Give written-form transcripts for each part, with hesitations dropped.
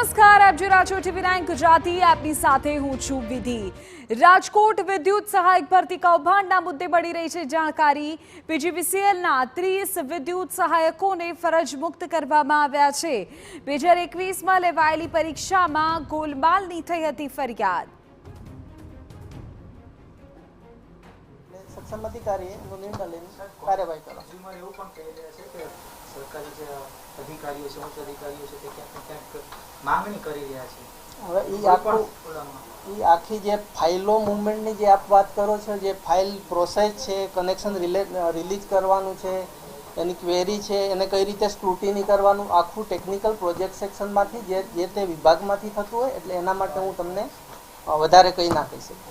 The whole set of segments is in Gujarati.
નમસ્કાર, આપ જોઈ રહ્યા છો TV9 ગુજરાતી. આપની સાથે હું છું વિધિ. રાજકોટ વિદ્યુત સહાયક ભરતી કૌભાંડના મુદ્દે મળી રહી છે જાણકારી. PGVCLના 30 વિદ્યુત સહાયકોને ફરજ મુક્ત કરવામાં આવ્યા છે. 2021માં લેવાયેલી પરીક્ષામાં ગોલમાલની થઈ હતી ફરિયાદ. સક્ષમ અધિકારીએ નિર્ણય લઈને કાર્યવાહી કરવા. એવું પણ કહી રહ્યા છે કે સરકારી જે અધિકારીઓ છે, ઉચ્ચ અધિકારીઓ છે, તે ક્યાંક ક્યાંક માંગણી કરી રહ્યા છે. હવે એ આખી જે ફાઇલો મુવમેન્ટની જે આપ વાત કરો છો, જે ફાઇલ પ્રોસેસ છે, કનેક્શન રિલીઝ કરવાનું છે, એની ક્વેરી છે, એને કઈ રીતે સ્ક્રુટિની કરવાનું, આખું ટેકનિકલ પ્રોજેક્ટ સેક્શનમાંથી જે તે વિભાગમાંથી થતું હોય, એટલે એના માટે હું તમને વધારે કંઈ ના કહી શકું.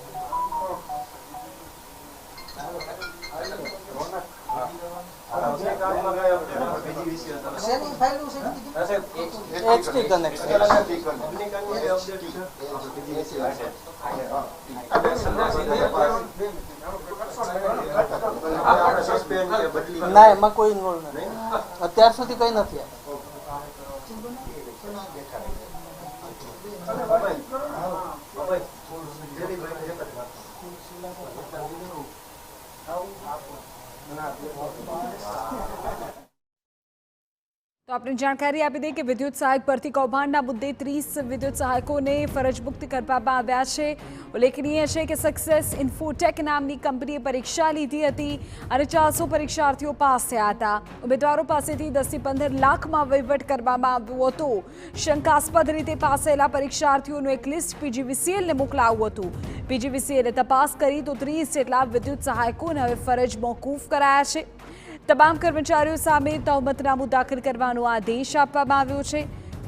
ના, એમાં કોઈ ઇન્વોલ્વ નથી. અત્યાર સુધી કઈ નથી. તો આપણે જાણકારી આપી દઈએ કે વિદ્યુત સહાયક ભરતી કૌભાંડના મુદ્દે 30 વિદ્યુત સહાયકોને ફરજ મુક્ત કરવામાં આવ્યા છે. ઉલ્લેખનીય છે કે સક્સેસ ઇન્ફોટેક નામની કંપનીએ પરીક્ષા લીધી હતી અને 400 પરીક્ષાર્થીઓ પાસ થયા હતા. ઉમેદવારો પાસેથી 10 થી 15 લાખમાં વહીવટ કરવામાં આવ્યો હતો. શંકાસ્પદ રીતે પાસ થયેલા પરીક્ષાર્થીઓનું એક લિસ્ટ PGVCLને મોકલાવ્યું હતું. PGVCLે તપાસ કરી તો 30 જેટલા વિદ્યુત સહાયકોને હવે ફરજ મોકૂફ કરાયા છે. તમામ કર્મચારીઓ સામે તહોમતનામું દાખલ કરવાનો આદેશ આપવામાં આવ્યો છે.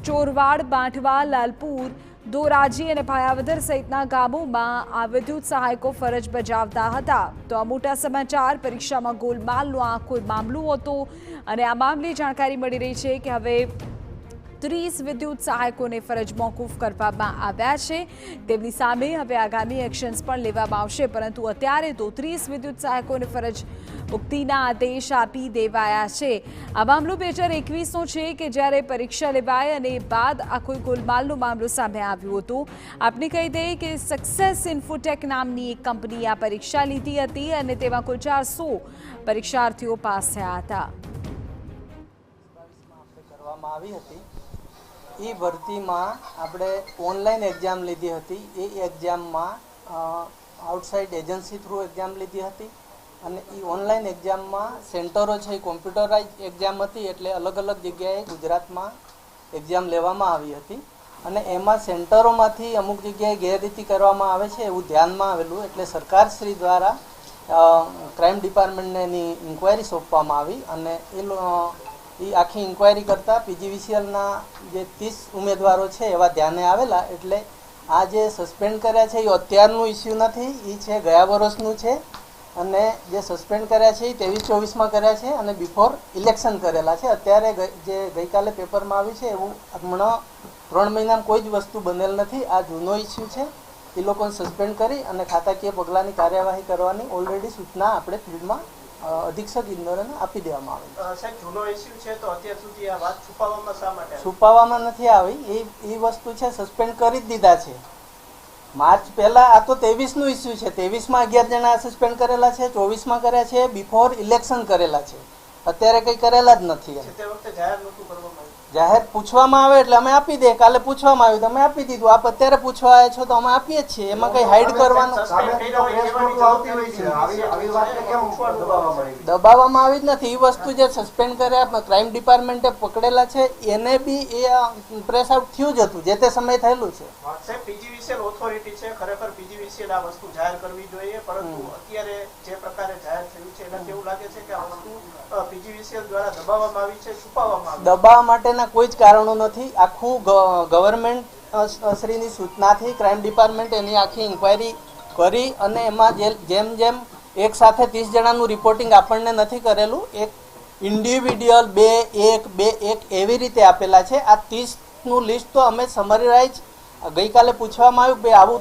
ચોરવાડ, બાંટવા, લાલપુર, ધોરાજી અને ભાયાવદર સહિતના ગામોમાં આ વિદ્યુત સહાયકો ફરજ બજાવતા હતા. તો આ મોટા સમાચાર. પરીક્ષામાં ગોલમાલનો આખો મામલો હતો અને આ મામલે જાણકારી મળી રહી છે કે હવે 30 વિદ્યુત સહાયકોને ફરજ મોકૂફ કરવામાં આવ્યા છે. તેમની સામે હવે આગામી એક્શન્સ પણ લેવામાં આવશે, પરંતુ અત્યારે તો 30 વિદ્યુત સહાયકોને ફરજ મુક્તિના આદેશ આપી દેવાયા છે. આ મામલો 2021નો છે કે જ્યારે પરીક્ષા લેવાય અને બાદ આ કોઈ ગોલમાલનો મામલો સામે આવ્યો હતો. આપને કહી દઈએ કે સક્સેસ ઇન્ફોટેક નામની એક કંપનીએ આ પરીક્ષા લીધી હતી અને તેમાં કુલ 400 પરીક્ષાર્થીઓ પાસ થયા હતા. કરવામાં આવી હતી એ ભરતીમાં આપણે ઓનલાઈન એક્ઝામ લીધી હતી. એ એક્ઝામમાં આઉટસાઇડ એજન્સી થ્રુ એક્ઝામ લીધી હતી અને એ ઓનલાઈન એક્ઝામમાં સેન્ટરો છે એ કોમ્પ્યુટરાઇઝ એક્ઝામ હતી, એટલે અલગ અલગ જગ્યાએ ગુજરાતમાં એક્ઝામ લેવામાં આવી હતી અને એમાં સેન્ટરોમાંથી અમુક જગ્યાએ ગેરરીતિ કરવામાં આવે છે એવું ધ્યાનમાં આવેલું, એટલે સરકારશ્રી દ્વારા ક્રાઇમ ડિપાર્ટમેન્ટને એની ઇન્ક્વાયરી સોંપવામાં આવી અને એ આખી ઇન્ક્વાયરી કરતાં PGVCLના જે 30 ઉમેદવારો છે એવા ધ્યાને આવેલા. એટલે આ જે સસ્પેન્ડ કર્યા છે એ અત્યારનું ઇસ્યુ નથી, એ છે ગયા વર્ષનું છે અને જે સસ્પેન્ડ કર્યા છે એ 23-24માં કર્યા છે અને બિફોર ઇલેક્શન કરેલા છે. અત્યારે જે ગઈકાલે પેપરમાં આવ્યું છે એવું હમણાં 3 મહિનામાં કોઈ જ વસ્તુ બનેલ નથી. આ જૂનો ઇસ્યુ છે. એ લોકોને સસ્પેન્ડ કરી અને ખાતાકીય પગલાંની કાર્યવાહી કરવાની ઓલરેડી સૂચના આપણે ફિલ્ડમાં અધિક્ષક ઇન્દોરને આપી દેવામાં આવી. સાહેબ, જૂનો ઇસ્યુ છે તો અત્યાર સુધી આ વાત છુપાવવામાં શા માટે? છુપાવવામાં નથી આવી. એ વસ્તુ છે સસ્પેન્ડ કરી જ દીધા છે માર્ચ પહેલા. આ તો 23નું ઇસ્યુ છે. 23માં 11 જણા સસ્પેન્ડ કરેલા છે, 24માં કર્યા છે, બિફોર ઇલેક્શન કરેલા છે. અત્યારે કંઈ કરેલા જ નથી. તે વખતે જાહેર નહોતું કરવામાં આવ્યું. જાહેર પૂછવામાં આવે એટલે અમે આપી દે. કાલે પૂછવામાં આવ્યું તો અમે આપી દીધું. આપ અત્યારે પૂછવા આવ્યા છો તો અમે આપીએ જ છીએ. એમાં કઈ હાઈડ કરવાનું દબાવવામાં આવી જ નથી. એ વસ્તુ જે સસ્પેન્ડ કર્યા ક્રાઇમ ડિપાર્ટમેન્ટે પકડેલા છે એને બી એ પ્રેસ આઉટ થયું જ હતું, જે તે સમય થયેલું છે. સાહેબ, PGVCL ઓથોરિટી છે, ખરેખર PGVCL આ વસ્તુ જાહેર કરવી જોઈએ, પરંતુ અત્યારે જે પ્રકારે જાહેર થયું છે એનાથી એવું લાગે છે કે આ વસ્તુ PGVCL દ્વારા દબાવવામાં આવી છે, છુપાવવામાં આવી. દબાવવા માટેના કોઈ જ કારણો નથી. આખું ગવર્મેન્ટ શ્રીની સૂચનાથી ક્રાઇમ ડિપાર્ટમેન્ટ એની આખી ઇન્ક્વાયરી કરી અને એમાં જેમ જેમ એક સાથે 30 જણાનું રિપોર્ટિંગ આપણને નથી કરેલું, એક ઇન્ડિવિડ્યુઅલ 2-1-2-1 એવી રીતે આપેલા છે. આ 30નું લિસ્ટ તો અમે સમરાઇઝ ગઈકાલે પૂછવામાં આવ્યું કે આવું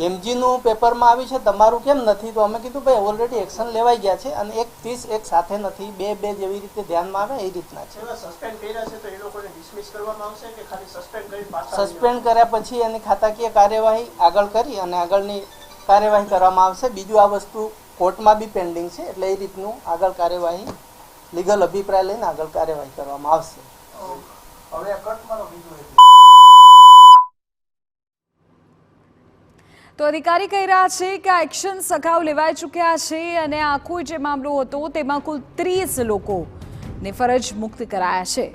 એમજીનું પેપરમાં આવ્યું છે, તમારું કેમ નથી? તો અમે કીધું ભાઈ ઓલરેડી એક્શન લેવાઈ ગયા છે અને 1-30 એક સાથે નથી, 2-2 જેવી રીતે ધ્યાનમાં આવે એ રીતના છે. સસ્પેન્ડ કર્યા છે તો એ લોકોને ડિસમિસ કરવામાં આવશે કે ખાલી સસ્પેન્ડ કરી પાછા સસ્પેન્ડ કર્યા પછી એની ખાતાકીય કાર્યવાહી આગળ કરી અને આગળની કાર્યવાહી કરવામાં આવશે. બીજું આ વસ્તુ કોર્ટમાં બી પેન્ડિંગ છે, એટલે એ રીતનું આગળ કાર્યવાહી લીગલ અભિપ્રાય લઈને આગળ કાર્યવાહી કરવામાં આવશે. હવે કટમાં બીજું તો અધિકારી કહી રહ્યા છે કે આ એક્શન્સ અગાઉ લેવાઈ ચૂક્યા છે અને આખો જે મામલો હતો તેમાં કુલ 30 લોકોને ફરજ મુક્ત કરાયા છે.